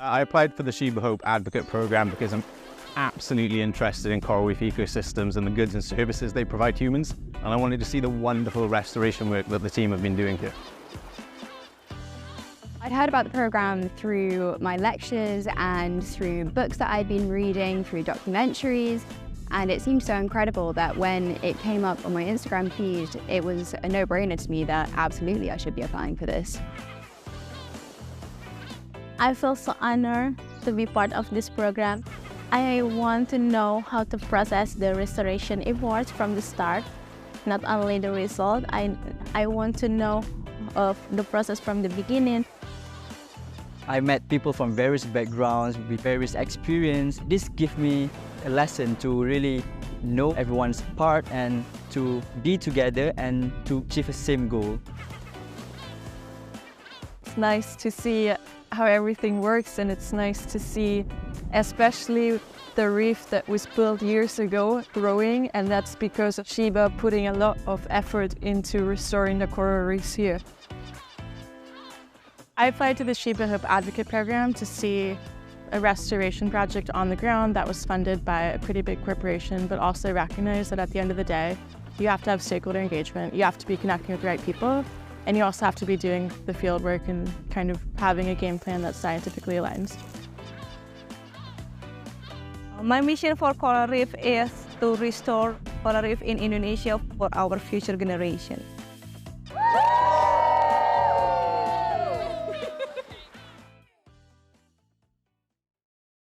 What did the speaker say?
I applied for the SHEBA Hope Advocate Program because I'm absolutely interested in coral reef ecosystems and the goods and services they provide humans, and I wanted to see the wonderful restoration work that the team have been doing here. I'd heard about the program through my lectures and through books that I'd been reading, through documentaries, and it seemed so incredible that when it came up on my Instagram feed, it was a no-brainer to me that absolutely I should be applying for this. I feel so honored to be part of this program. I want to know how to process the restoration efforts from the start, not only the result. I want to know of the process from the beginning. I met people from various backgrounds with various experience. This gives me a lesson to really know everyone's part and to be together and to achieve the same goal. It's nice to see how everything works, and it's nice to see especially the reef that was built years ago growing, and that's because of SHEBA putting a lot of effort into restoring the coral reefs here. I applied to the SHEBA Hope Advocate Program to see a restoration project on the ground that was funded by a pretty big corporation, but also recognize that at the end of the day, you have to have stakeholder engagement, you have to be connecting with the right people, and you also have to be doing the field work and kind of having a game plan that scientifically aligns. My mission for coral reef is to restore coral reef in Indonesia for our future generation.